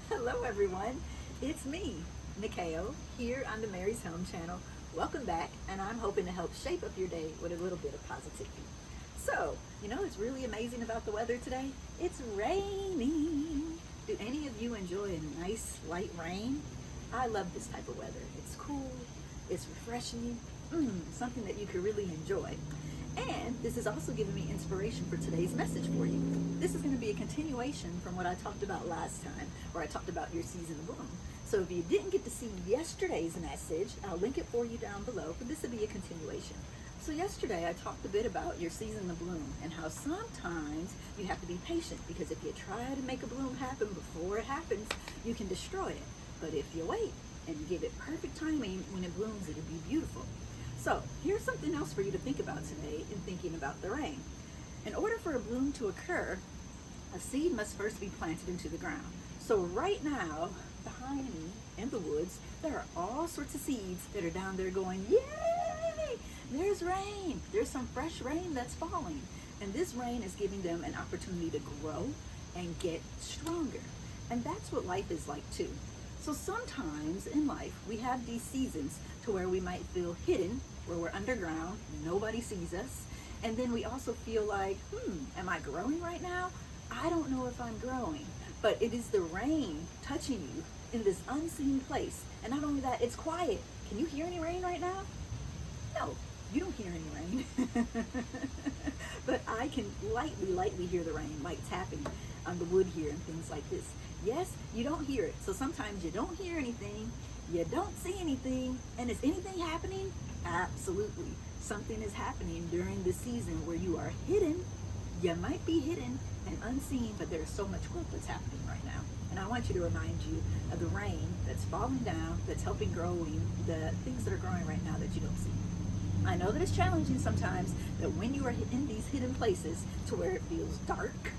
Hello everyone, it's me, Nikeo, here on the Mary's Helm channel. Welcome back, and I'm hoping to help shape up your day with a little bit of positivity. So, what's really amazing about the weather today? It's raining. Do any of you enjoy a nice light rain? I love this type of weather. It's cool, it's refreshing, something that you can really enjoy. And this is also giving me inspiration for today's message for you. This is going to be a continuation from what I talked about last time, where I talked about your season of bloom. So if you didn't get to see yesterday's message, I'll link it for you down below, but this will be a continuation. So yesterday I talked a bit about your season of bloom and how sometimes you have to be patient, because if you try to make a bloom happen before it happens, you can destroy it. But if you wait and give it perfect timing, when it blooms, it'll be beautiful. So here's something else for you to think about today in thinking about the rain. In order for a bloom to occur, a seed must first be planted into the ground. So right now, behind me in the woods, there are all sorts of seeds that are down there going, yay! There's rain. There's some fresh rain that's falling. And this rain is giving them an opportunity to grow and get stronger. And that's what life is like too. So sometimes in life, we have these seasons to where we might feel hidden, where we're underground, nobody sees us. And then we also feel like, am I growing right now? I don't know if I'm growing. But it is the rain touching you in this unseen place. And not only that, it's quiet. Can you hear any rain right now? No, you don't hear any rain. But I can lightly hear the rain, like tapping on the wood here and things like this. Yes, you don't hear it. So sometimes you don't hear anything, you don't see anything, and is anything happening? Absolutely. Something is happening during the season where you are hidden. You might be hidden and unseen, but there's so much growth that's happening right now. And I want you to remind you of the rain that's falling down, that's helping growing the things that are growing right now that you don't see. I know that it's challenging sometimes, that when you are in these hidden places to where it feels dark,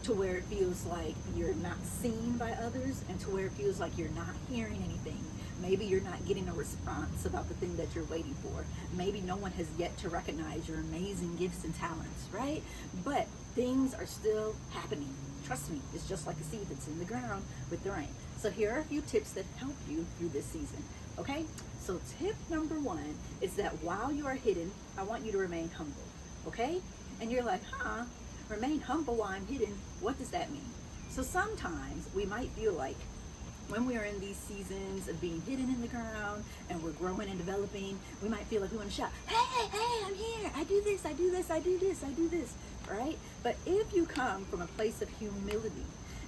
to where it feels like you're not seen by others, and to where it feels like you're not hearing anything. Maybe you're not getting a response about the thing that you're waiting for. Maybe no one has yet to recognize your amazing gifts and talents, right? But things are still happening. Trust me, it's just like a seed that's in the ground with the rain. So here are a few tips that help you through this season, okay? So tip number one is that while you are hidden, I want you to remain humble, okay? And you're like, remain humble while I'm hidden. What does that mean? So sometimes we might feel like when we are in these seasons of being hidden in the ground and we're growing and developing, we might feel like we want to shout, hey, I'm here. I do this, I do this, I do this, I do this, right? But if you come from a place of humility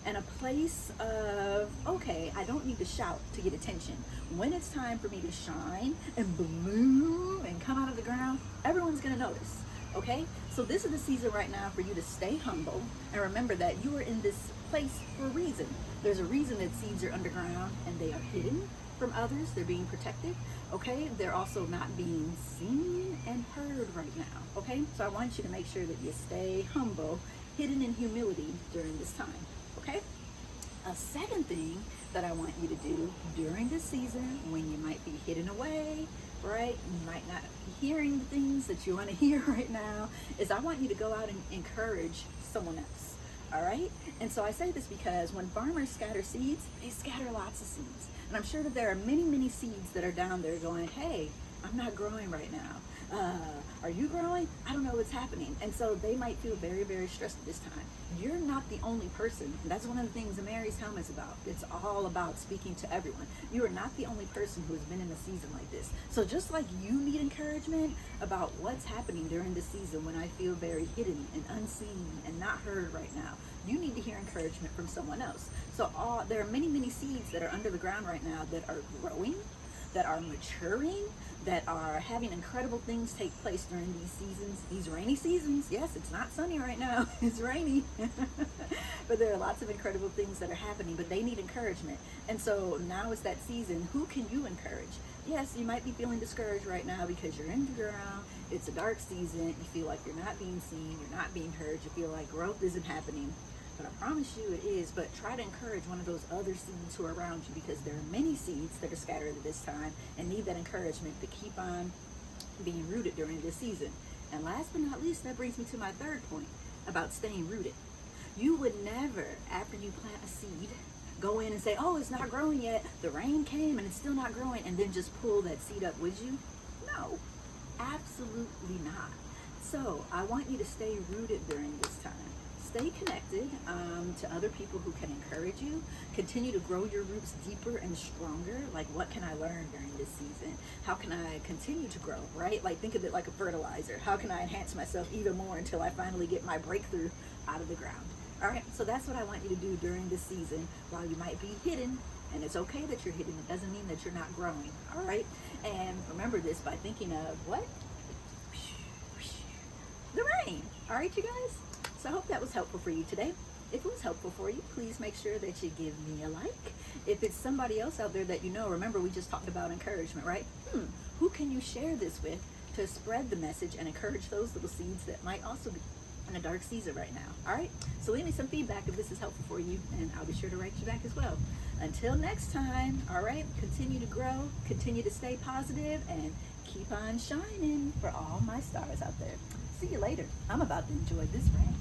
and a place of, okay, I don't need to shout to get attention. When it's time for me to shine and bloom and come out of the ground, everyone's going to notice. Okay, so this is the season right now for you to stay humble and remember that you are in this place for a reason. There's a reason that seeds are underground and they are hidden from others. They're being protected. Okay, they're also not being seen and heard right now. Okay, so I want you to make sure that you stay humble, hidden in humility during this time. Okay, a second thing that I want you to do during this season, when you might be hidden away, right? You might not be hearing the things that you want to hear right now, is I want you to go out and encourage someone else. All right? And so I say this because when farmers scatter seeds, they scatter lots of seeds. And I'm sure that there are many seeds that are down there going, hey, I'm not growing right now. Are you growing? I don't know what's happening. And so they might feel very stressed at this time. You're not the only person. And that's one of the things the Mary's Helm is about. It's all about speaking to everyone. You are not the only person who has been in a season like this. So just like you need encouragement about what's happening during the season when I feel very hidden and unseen and not heard right now, you need to hear encouragement from someone else. So there are many seeds that are under the ground right now that are growing, that are maturing, that are having incredible things take place during these seasons, these rainy seasons. Yes, it's not sunny right now, it's rainy. But there are lots of incredible things that are happening, but they need encouragement. And so now is that season. Who can you encourage? Yes, you might be feeling discouraged right now because you're in the ground, it's a dark season, you feel like you're not being seen, you're not being heard, you feel like growth isn't happening. But I promise you it is. But try to encourage one of those other seeds who are around you, because there are many seeds that are scattered at this time and need that encouragement to keep on being rooted during this season. And last but not least, that brings me to my third point about staying rooted. You would never, after you plant a seed, go in and say, oh, it's not growing yet. The rain came and it's still not growing, and then just pull that seed up, would you? No, absolutely not. So I want you to stay rooted during this time. Stay connected to other people who can encourage you. Continue to grow your roots deeper and stronger. Like, what can I learn during this season? How can I continue to grow, right? Like, think of it like a fertilizer. How can I enhance myself even more until I finally get my breakthrough out of the ground? All right, so that's what I want you to do during this season while you might be hidden. And it's okay that you're hidden. It doesn't mean that you're not growing, all right? And remember this by thinking of what? The rain. All right, you guys? So I hope that was helpful for you today. If it was helpful for you, please make sure that you give me a like. If it's somebody else out there that you know, remember we just talked about encouragement, right? Who can you share this with to spread the message and encourage those little seeds that might also be in a dark season right now? All right? So leave me some feedback if this is helpful for you, and I'll be sure to write you back as well. Until next time, all right? Continue to grow, continue to stay positive, and keep on shining for all my stars out there. See you later. I'm about to enjoy this rain.